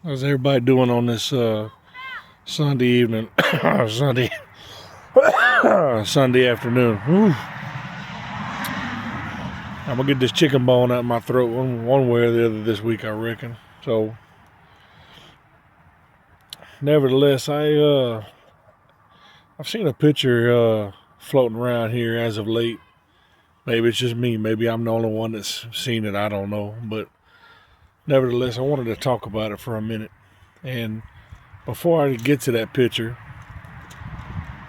How's everybody doing on this Sunday evening, Sunday afternoon? Whew. I'm gonna get this chicken bone out of my throat one way or the other this week, I reckon. So, nevertheless, I've seen a picture floating around here as of late. Maybe it's just me. Maybe I'm the only one that's seen it. I don't know. But nevertheless, I wanted to talk about it for a minute. And before I get to that picture,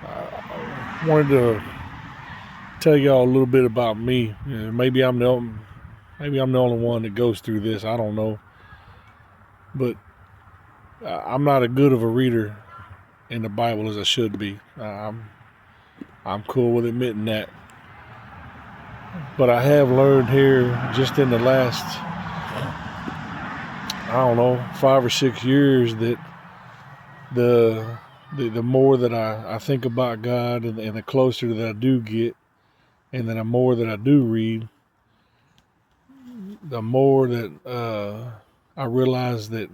I wanted to tell y'all a little bit about me. Maybe I'm the only one that goes through this. I don't know, but I'm not as good of a reader in the Bible as I should be. I'm cool with admitting that, but I have learned here just in the last, I don't know, 5 or 6 years that the more that I think about God, and the closer that I do get, and the more that I do read, the more that I realize that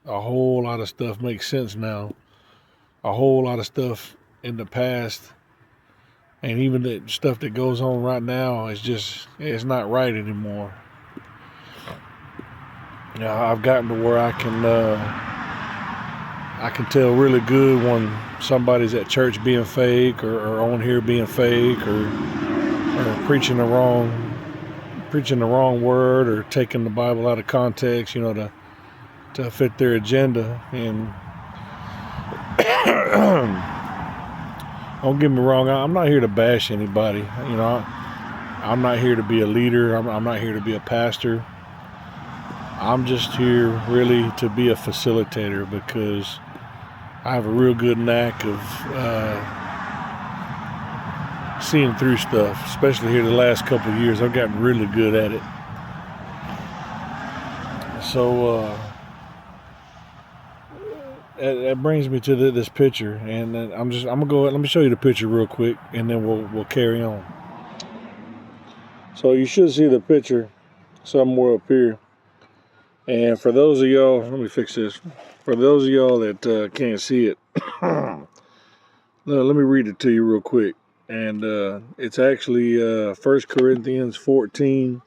a whole lot of stuff makes sense now. A whole lot of stuff in the past, and even the stuff that goes on right now, it's not right anymore. I've gotten to where I can tell really good when somebody's at church being fake, or on here being fake, or preaching the wrong word, or taking the Bible out of context, to fit their agenda. And don't get me wrong, I'm not here to bash anybody. I'm not here to be a leader. I'm not here to be a pastor. I'm just here really to be a facilitator, because I have a real good knack of seeing through stuff, especially here the last couple of years. I've gotten really good at it. So that brings me to this picture, and I'm gonna go. Let me show you the picture real quick, and then we'll carry on. So you should see the picture somewhere up here. And for those of y'all, let me fix this. For those of y'all that can't see it, let me read it to you real quick. And it's actually 1 Corinthians 14.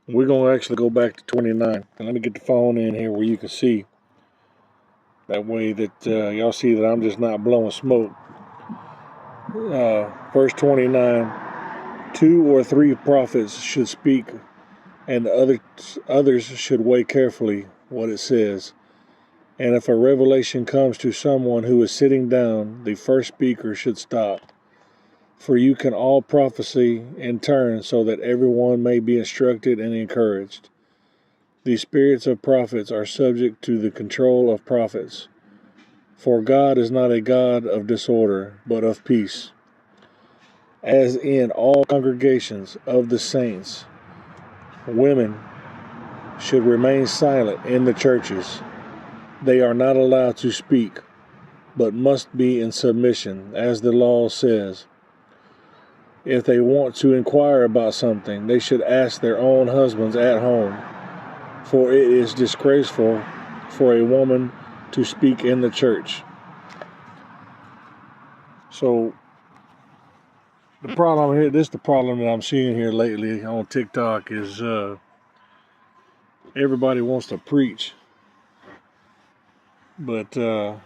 We're going to actually go back to 29. And let me get the phone in here where you can see. That way that y'all see that I'm just not blowing smoke. Verse 29, 2 or 3 prophets should speak, and others should weigh carefully what it says. And if a revelation comes to someone who is sitting down, the first speaker should stop. For you can all prophesy in turn, so that everyone may be instructed and encouraged. The spirits of prophets are subject to the control of prophets. For God is not a God of disorder, but of peace. As in all congregations of the saints, women should remain silent in the churches. They are not allowed to speak, but must be in submission, as the law says. If they want to inquire about something, they should ask their own husbands at home, for it is disgraceful for a woman to speak in the church. So the problem here, the problem that I'm seeing here lately on TikTok is everybody wants to preach, but are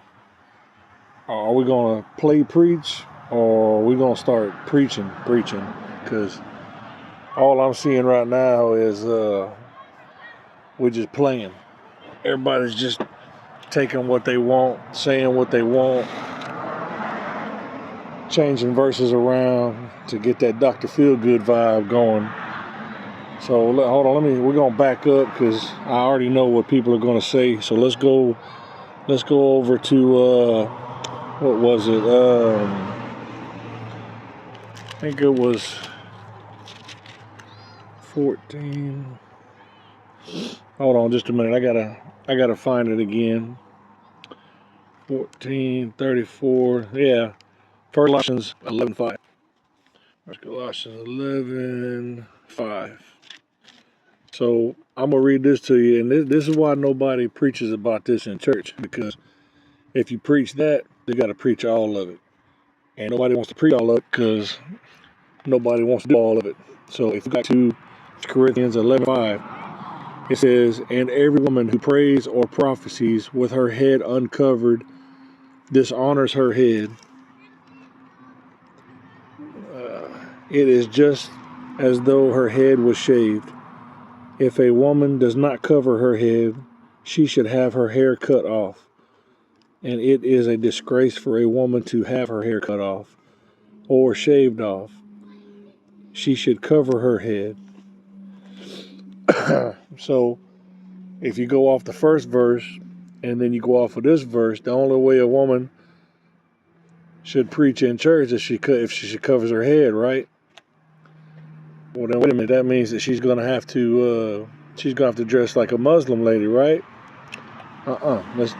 we going to play preach, or are we going to start preaching? Because all I'm seeing right now is we're just playing. Everybody's just taking what they want, saying what they want, changing verses around to get that Dr. Feelgood vibe going. So hold on, we're gonna back up, because I already know what people are gonna say. So let's go over to what was it? I think it was 14. Hold on just a minute. I gotta find it again. 14:34. Yeah. First Colossians 11:5. First Colossians 11:5. So I'm going to read this to you, and this is why nobody preaches about this in church, because if you preach that, they got to preach all of it. And nobody wants to preach all of it because nobody wants to do all of it. So if you got to Corinthians 11:5, it says, and every woman who prays or prophesies with her head uncovered dishonors her head. It is just as though her head was shaved. If a woman does not cover her head, she should have her hair cut off. And it is a disgrace for a woman to have her hair cut off or shaved off. She should cover her head. So, if you go off the first verse and then you go off of this verse, the only way a woman should preach in church is if she covers her head, right? Well, then wait a minute. That means that she's gonna have to dress like a Muslim lady, right? Let's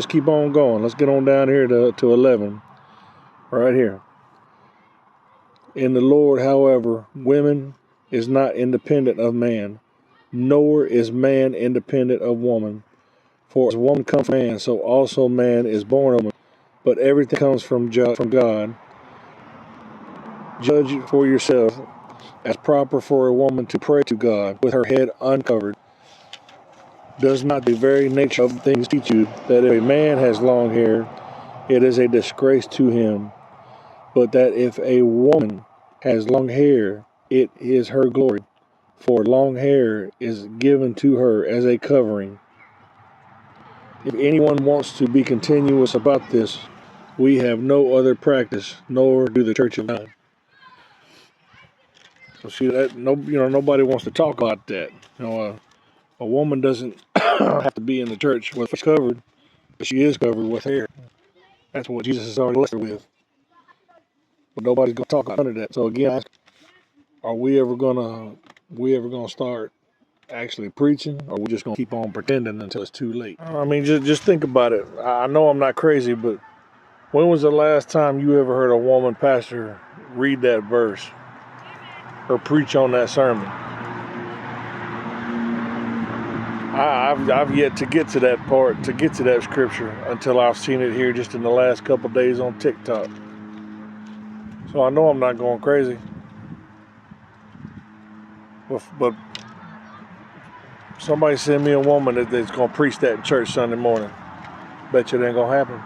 keep on going. Let's get on down here to 11, right here. In the Lord, however, woman is not independent of man, nor is man independent of woman. For as woman comes from man, so also man is born of woman. But everything comes from God. Judge for yourself, as proper for a woman to pray to God with her head uncovered. Does not the very nature of things teach you that if a man has long hair, it is a disgrace to him, but that if a woman has long hair, it is her glory, for long hair is given to her as a covering. If anyone wants to be continuous about this, we have no other practice, nor do the Church of God. So see that nobody wants to talk about that. A woman doesn't have to be in the church with face covered, but she is covered with hair. That's what Jesus has already blessed her with. But nobody's gonna talk about none of that. So again, are we ever gonna start actually preaching, or we just gonna keep on pretending until it's too late? I mean, just think about it. I know I'm not crazy, but when was the last time you ever heard a woman pastor read that verse or preach on that sermon? I've yet to get to that part, to get to that scripture, until I've seen it here just in the last couple of days on TikTok. So I know I'm not going crazy. But somebody send me a woman that's going to preach that in church Sunday morning. Bet you it ain't going to happen.